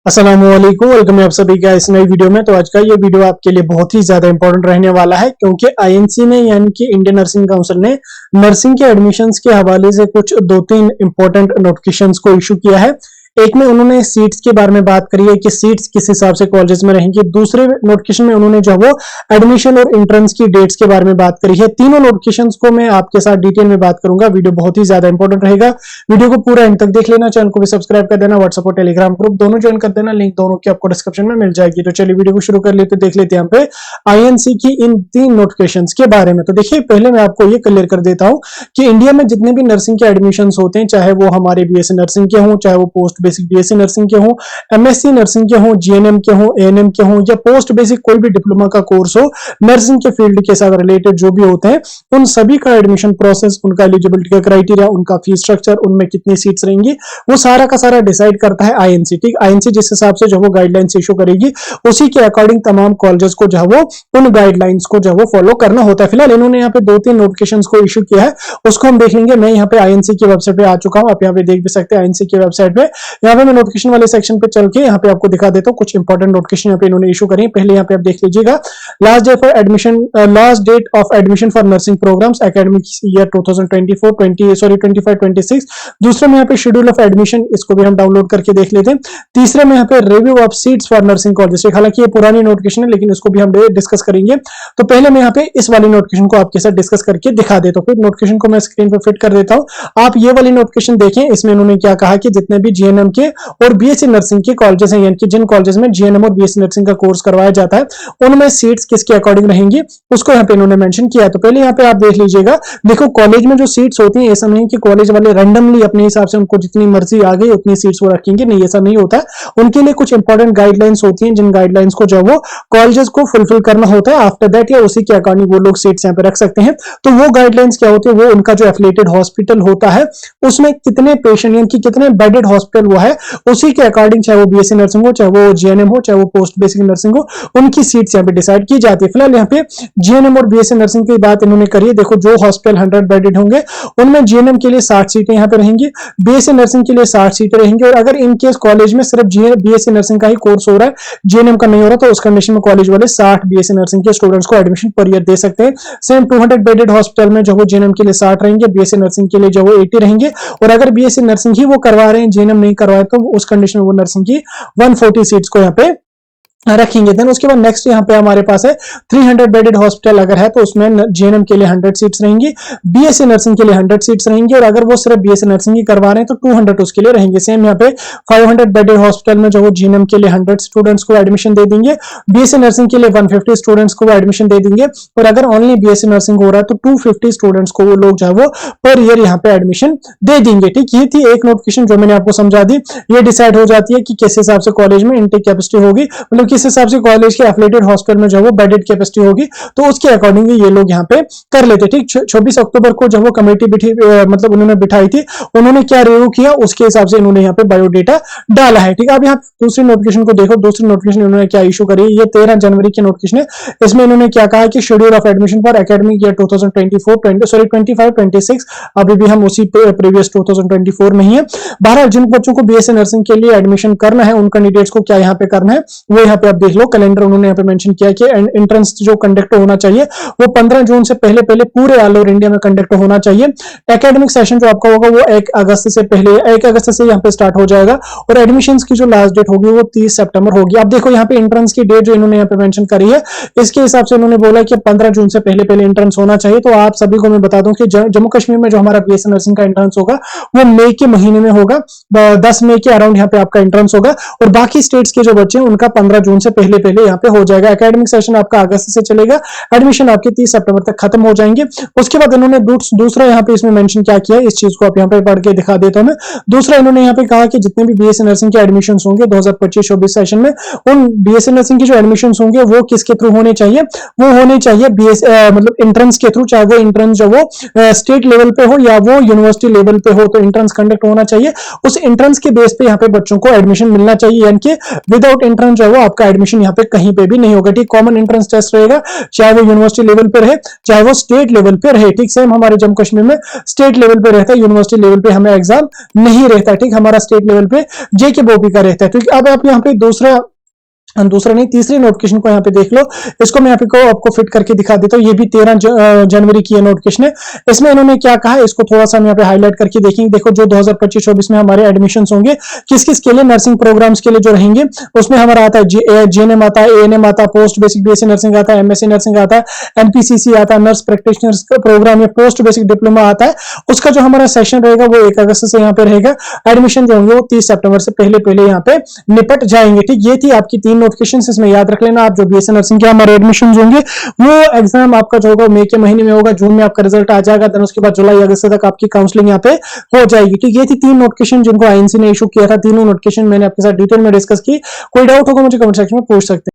अस्सलामुअलैकुम, वेलकम है आप सभी का इस नई वीडियो में। तो आज का ये वीडियो आपके लिए बहुत ही ज्यादा इंपॉर्टेंट रहने वाला है, क्योंकि आईएनसी ने यानी कि इंडियन नर्सिंग काउंसिल ने नर्सिंग के एडमिशन्स के हवाले से कुछ दो तीन इंपॉर्टेंट नोटिफिकेशंस को इशू किया है। एक में उन्होंने सीट्स के बारे में बात करी है कि सीट्स किस हिसाब से कॉलेजेस में रहेंगी। दूसरे नोटिफिकेशन में उन्होंने जो वो एडमिशन और एंट्रेंस की डेट्स के बारे में बात करी है। तीनों नोटिफिकेशंस को मैं आपके साथ डिटेल में बात करूंगा। वीडियो बहुत ही ज्यादा इंपॉर्टेंट रहेगा, वीडियो को पूरा एंड तक देख लेना। चैनल को भी सब्सक्राइब कर देना, व्हाट्सएप और टेलीग्राम ग्रुप दोनों ज्वाइन कर देना, लिंक दोनों की आपको डिस्क्रिप्शन में मिल जाएगी। तो चलिए वीडियो को शुरू कर लेते, देख लेते हैं यहाँ पे आईएनसी की इन तीन नोटिफिकेशंस के बारे में। तो देखिए, पहले मैं आपको ये क्लियर कर देता हूं कि इंडिया में जितने भी नर्सिंग के एडमिशंस होते हैं, चाहे वो हमारे बीएससी नर्सिंग के हों, चाहे वो पोस्ट बेसिक बीएससी नर्सिंग के हों, एमएससी नर्सिंग के हों, जीएनएम के हों, एएनएम के हों, या पोस्ट बेसिक कोई भी डिप्लोमा का कोर्स हो नर्सिंग के फील्ड के साथ रिलेटेड जो भी होते हैं, उन सभी का एडमिशन प्रोसेस, उनका एलिजिबिलिटी का क्राइटेरिया, उनका फीस स्ट्रक्चर, उनमें कितनी सीट्स रहेंगी, वो सारा का सारा डिसाइड करता है आईएनसी। ठीक, आईएनसी जिस हिसाब से जो वो गाइडलाइंस इशू करेगी, उसी के अकॉर्डिंग तमाम कॉलेजेस को जो वो उन गाइडलाइंस को जो वो फॉलो करना होता है। फिलहाल इन्होंने यहाँ पे दो तीन नोटिफिकेशंस को इशू किया है, उसको हम देख लेंगे। मैं यहाँ पे आईएनसी की वेबसाइट पे आ चुका हूँ, आप यहाँ पे देख भी सकते हैं आईएनसी की वेबसाइट पे। यहाँ पे मैं नोटिफिकेशन वाले सेक्शन पे चल के यहाँ पे आपको दिखा देता हूँ कुछ इंपॉर्टेंट नोटिफिकेशन यहाँ पे इन्होंने इशू करी। पहले यहाँ पे आप देख लीजिएगा, last date for admission, last date of admission for nursing programs academic year 2024-26। दूसरे में यहाँ पे शेड्यूल ऑफ एडमिशन, इसको भी हम डाउनलोड करके देख लेते हैं। तीसरे में यहाँ पे review of seats for nursing college, हालांकि ये पुरानी नोटिफिकेशन है लेकिन इसको भी हम डिस्कस करेंगे। तो पहले मैं यहाँ पे इस वाली नोटिफिकेशन को आपके साथ डिस्कस करके दिखा देता हूँ। फिर नोटिफिकेशन को मैं स्क्रीन पर फिट कर देता हूँ, आप ये वाली नोटिफिकेशन देखें। इसमें उन्होंने क्या कहा कि जितने भी जीएनएम के और बीएससी नर्सिंग के कॉलेजेस हैं, यानी कि जिन कॉलेजेस में जीएनएम और बीएससी नर्सिंग का कोर्स करवाया जाता है, उनमें सीट्स किसके अकॉर्डिंग रहेंगी, उसको यहाँ पे इन्होंने मेंशन किया है। तो पहले यहाँ पे आप देख लीजिएगा, देखो कॉलेज में जो सीट्स होती हैं, ऐसा नहीं कि कॉलेज वाले रैंडमली अपने हिसाब से उनको जितनी मर्जी आ गई उतनी सीट्स वो रखेंगे, नहीं, ऐसा नहीं होता है। उनके लिए कुछ इंपॉर्टेंट गाइडलाइंस होती हैं, जिन गाइडलाइंस को जो वो कॉलेजेस को फुलफिल करना होता है। आफ्टर दैट या उसी के अकॉर्डिंग वो लोग सीट्स यहाँ पे रख सकते हैं। तो वो गाइडलाइंस क्या होती है, वो उनका जो एफिलिएटेड हॉस्पिटल होता है, उसमें कितने पेशेंट यानी कि कितने बेडेड हॉस्पिटल वो है, उसी के अकॉर्डिंग, चाहे वो बीएससी नर्सिंग हो, चाहे वो जीएनएम हो, चाहे वो पोस्ट बेसिक नर्सिंग हो, उनकी सीट्स यहाँ पे डिसाइड की जाती है। फिलहाल यहाँ पे जीएनएम और बीएससी नर्सिंग की बात इन्होंने करी है। देखो, जो हॉस्पिटल 100 बेडेड होंगे उनमें जीएनएम के लिए 60 सीटें यहाँ पे रहेंगी, बीएससी नर्सिंग के लिए 60 सीटें रहेंगी। और अगर इन केस कॉलेज में सिर्फ बीएससी नर्सिंग का ही कोर्स हो रहा है, जीएनएम का नहीं हो रहा, तो उस कंडीशन में कॉलेज वाले 60 बीएससी नर्सिंग के स्टूडेंट्स को एडमिशन पर ईयर दे सकते हैं। सेम 200 बेडेड हॉस्पिटल में जो वो जीएनएम के लिए 60 रहेंगे, बीएससी नर्सिंग के लिए जो वो 80 रहेंगे। और अगर बीएससी नर्सिंग ही वो करवा रहे हैं, जीएनएम नहीं करवाए, तो उस कंडीशन में वो नर्सिंग की 140 सीट्स को यहाँ पे रखेंगे। देन उसके बाद नेक्स्ट यहाँ पे हमारे पास है 300 बेडेड हॉस्पिटल अगर है, तो उसमें जीएनएम के लिए 100 सीट्स रहेंगी, बीएससी नर्सिंग के लिए 100 सीट्स रहेंगी। और अगर वो सिर्फ बीएससी नर्सिंग ही करवा रहे हैं तो 200 उसके लिए रहेंगे। सेम यहाँ पे 500 बेडेड हॉस्पिटल में जो वो जीएनएम के लिए 100 स्टूडेंट्स को एडमिशन दे देंगे, बीएससी नर्सिंग के लिए 150 स्टूडेंट्स को एडमिशन दे देंगे। और अगर ओनली बीएससी नर्सिंग हो रहा है तो 250 स्टूडेंट्स को वो लोग जो है वो पर ईयर यहाँ पे एडमिशन दे देंगे। ठीक, ये थी एक नोटिफिकेशन जो मैंने आपको समझा दी। ये डिसाइड हो जाती है कि किस हिसाब से कॉलेज में इनटेक कैपेसिटी होगी, मतलब किस हिसाब से कॉलेज के एफिलिएटेड हॉस्पिटल में जो वो बेडेड कैपेसिटी होगी, तो उसके अकॉर्डिंग ये लोग यहाँ पे कर लेते। ठीक, 24 अक्टूबर को जब वो कमेटी मतलब उन्होंने बिठाई थी, उन्होंने क्या रिव्यू किया उसके हिसाब से इन्होंने यहाँ पे बायोडेटा डाला है। ठीक है, अब यहाँ दूसरी नोटिफिकेशन को देखो। दूसरी नोटिफिकेशन इन्होंने क्या इशू करी, ये 13 जनवरी की नोटिफिकेशन है। इसमें इन्होंने क्या कहा कि schedule of admission for academic year 25-26 अभी भी हम उसी प्रीवियस 2024 में ही है। 12 जिन बच्चों को बीएससी नर्सिंग के लिए एडमिशन करना है, उन कैंडिडेट्स को क्या यहाँ पे करना है, वो यहाँ पे आप देख लो। कैलेंडर उन्होंने यहाँ पे मेंशन किया कि एंट्रेंस जो कंडक्ट होना चाहिए वो 15 जून से पहले पूरे ऑल ओवर इंडिया में कंडक्ट होना चाहिए। एकेडमिक सेशन जो आपका होगा वो 1 अगस्त से पहले 1 अगस्त से यहाँ पे स्टार्ट हो जाएगा। और एडमिशंस की जो लास्ट डेट होगी वो 30 सितंबर होगी। अब देखो यहाँ पे एंट्रेंस की डेट जो इन्होंने यहाँ पे मेंशन करी है, इसके हिसाब से उन्होंने बोला कि 15 जून से पहले एंट्रेंस होना चाहिए। तो आप सभी को मैं बता दूं कि जम्मू कश्मीर में जो हमारा बीएससी नर्सिंग का एंट्रेंस होगा वो मई के महीने में होगा, 10 मई के अराउंड यहाँ पे आपका एंट्रेंस होगा। और बाकी स्टेट्स के जो बच्चे हैं उनका 15 जून से पहले यहाँ पे हो जाएगा। एकेडमिक सेशन आपका अगस्त से चलेगा, एडमिशन आपके 30 सितंबर तक खत्म हो जाएंगे। उसके बाद इन्होंने दूसरा यहाँ पे इसमें मेंशन क्या किया है, इस चीज को आप यहाँ पे पढ़ के दिखा देता हूं मैं। दूसरा इन्होंने यहाँ पे कहा कि जितने भी बीएससी नर्सिंग के एडमिशन होंगे 2025-26 सेशन में, उन बीएससी नर्सिंग के जो एडमिशन होंगे वो किसके थ्रू होने चाहिए, वो होने चाहिए मतलब एंट्रेंस के थ्रू, चाहे वो एंट्रेंस जो वो स्टेट लेवल पे हो या वो यूनिवर्सिटी लेवल पे हो, तो एंट्रेंस कंडक्ट होना चाहिए। उस एंट्रेंस के बेस पे यहाँ पे बच्चों को एडमिशन मिलना चाहिए, यानी कि विदाउट एंट्रेंस जो वो आपका एडमिशन यहाँ पे कहीं पे भी नहीं होगा। ठीक, कॉमन एंट्रेंस टेस्ट रहेगा, चाहे वो यूनिवर्सिटी लेवल पे रहे, चाहे वो स्टेट लेवल पे रहे। ठीक, सेम हमारे जम्मू कश्मीर में स्टेट लेवल पे रहता है, यूनिवर्सिटी लेवल पे हमें एग्जाम नहीं रहता। ठीक, हमारा स्टेट लेवल पे जेकेबोपी का रहता है। ठीक, अब आप यहाँ पे दूसरा नहीं, तीसरी नोटिफिकेशन को यहाँ पे देख लो। इसको मैं यहाँ पे आपको फिट करके दिखा देता हूँ। ये भी 13 जनवरी की नोटिफिकेशन है। इसमें इन्होंने क्या कहा है, इसको थोड़ा सा हम यहाँ पे हाईलाइट करके देखेंगे। देखो, जो 2025-24 में हमारे एडमिशंस होंगे, किस किस के लिए, नर्सिंग प्रोग्राम्स के लिए जो रहेंगे, उसमें हमारा आता है जीएनएम आता है, एएनएम आता है, पोस्ट बेसिक बीएससी नर्सिंग आता है, एमएससी नर्सिंग आता है, एमपीसीसी आता है, नर्स प्रैक्टिशनर्स का प्रोग्राम या पोस्ट बेसिक डिप्लोमा आता है। उसका जो हमारा सेशन रहेगा वो 1 अगस्त से यहाँ पे रहेगा। एडमिशन जो होंगे वो 30 सितंबर से पहले यहाँ पे निपट जाएंगे। ठीक, ये थी आपकी 3 नोटिफिकेशन, इसमें याद रख लेना। आप जो बीएससी नर्सिंग के हमारे एडमिशन होंगे, वो एग्जाम आपका जो होगा मई के महीने में होगा, जून में आपका रिजल्ट आ जाएगा, देन उसके बाद जुलाई अगस्त तक आपकी काउंसलिंग यहाँ पे हो जाएगी। ठीक, ये थी 3 नोटिफिकेशन जिनको आईएनसी ने इशू किया था। तीनों नोटिफिकेशन मैंने आपके साथ डिटेल में डिस्कस की। कोई डाउट होगा मुझे कमेंट सेक्शन में पूछ सकते हैं।